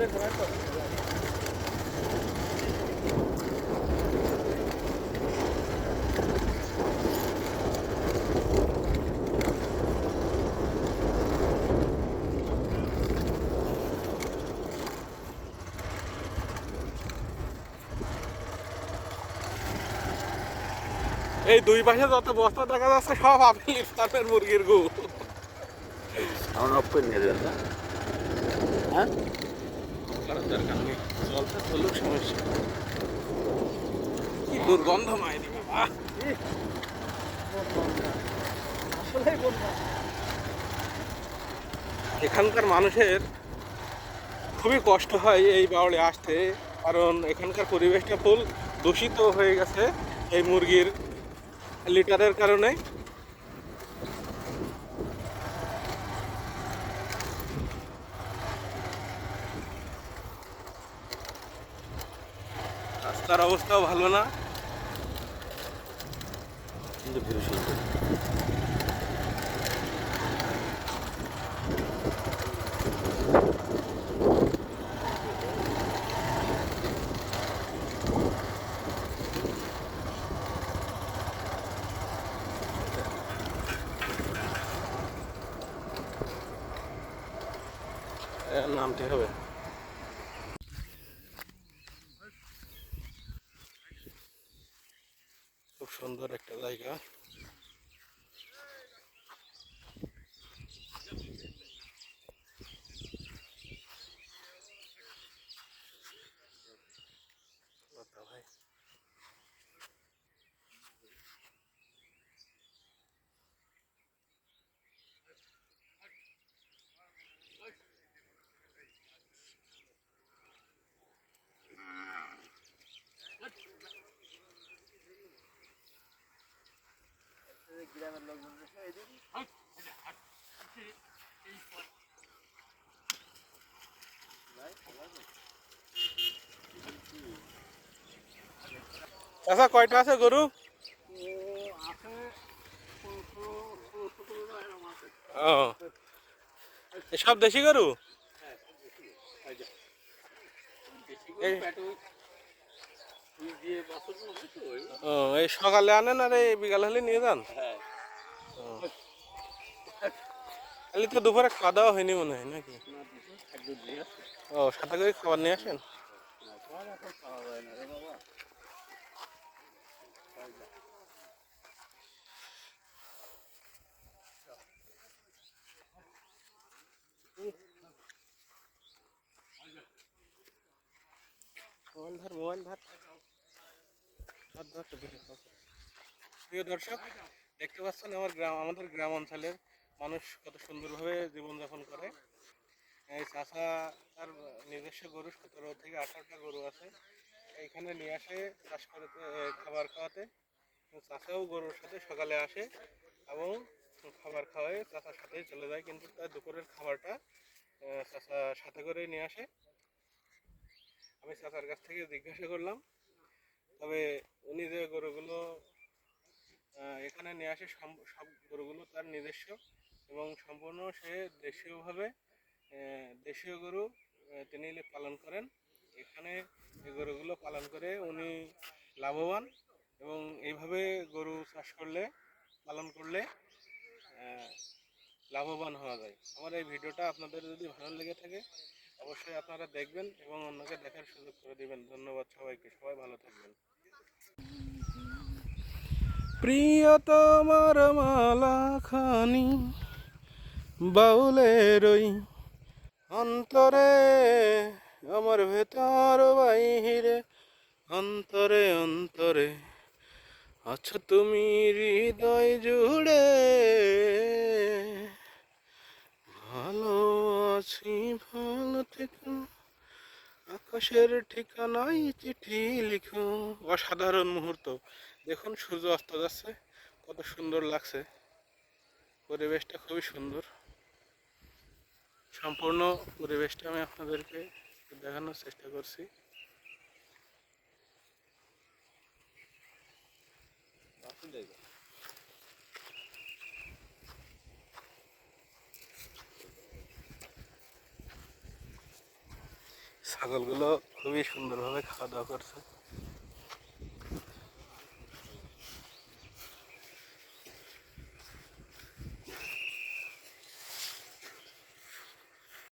এই দুই পাশে যত বস্তা দেখা যাচ্ছে সব আপনি ইফতারের মুরগির গু। হ্যাঁ, করার দরকার নেই, জলটা চলুক, সমস্যা কি দুর্গন্ধ মাইরি বাবা। এখানকার মানুষের খুবই কষ্ট হয় এই বাউলে আসতে, কারণ এখানকার পরিবেশটা ফুল দূষিত হয়ে গেছে এই মুরগির লিটারের কারণে। রাস্তার অবস্থাও ভালো না। কিন্তু ভিড় সুন্দর। নামতে হবে। খুব সুন্দর একটা জায়গা। ভাই আচ্ছা, কয়টা আছে গরু? ও, সব দেশি গরু? ও, এই সকালে আনেন আর এই বিকাল হলে নিয়ে যান? তাহলে তো দুপুরে খাওয়া দাওয়া হয়নি মনে হয় নাকি? ও, সাথে করে খাবার নিয়ে আসেন? মোবাইল ধর, মোবাইল ধর। প্রিয় দর্শক, দেখতে পাচ্ছেন আমাদের গ্রাম অঞ্চলের মানুষ কত সুন্দরভাবে জীবনযাপন করে। এই চাষা তার নিজস্ব গরু 17 থেকে 18টা গরু আছে, এইখানে নিয়ে আসে চাষ করে খাবার খাওয়াতে। চাষাও গরুর সাথে সকালে আসে এবং খাবার খাওয়ায় চাষার সাথেই চলে যায়, কিন্তু তার দুপুরের খাবারটা চাষা সাথে করেই নিয়ে আসে। আমি চাচার কাছ থেকে জিজ্ঞাসা করলাম, তবে উনি যে গরুগুলো এখানে নিয়ে আসে সব গরুগুলো তার নিজস্ব এবং সম্পূর্ণ সে দেশীয়ভাবে দেশীয় গরু তিনি পালন করেন। এখানে এই গরুগুলো পালন করে উনি লাভবান, এবং এইভাবে গরু চাষ করলে, পালন করলে লাভবান হওয়া যায়। আমার এই ভিডিওটা আপনাদের যদি ভালো লেগে থাকে অবশ্যই আপনারা দেখবেন এবং অন্যকে দেখার সুযোগ করে দিবেন। ধন্যবাদ সবাইকে, সবাই ভালো থাকবেন। প্রিয়তমার মালা খানি বাউলেরই অন্তরে, আমার ভেতর বাহিরে, অন্তরে অন্তরে আছো তুমি হৃদয় জুড়ে। ভালো আছি, ভালো থেকো, আকাশের ঠিকানায় চিঠি লিখো। অসাধারণ মুহূর্ত, দেখুন সূর্য অস্ত যাচ্ছে, কত সুন্দর লাগছে, পরিবেশটা খুবই সুন্দর। সম্পূর্ণ পরিবেশটা আমি আপনাদেরকে দেখানোর চেষ্টা করছি। ছাগলগুলো খুবই সুন্দরভাবে খাওয়া দাওয়া করছে।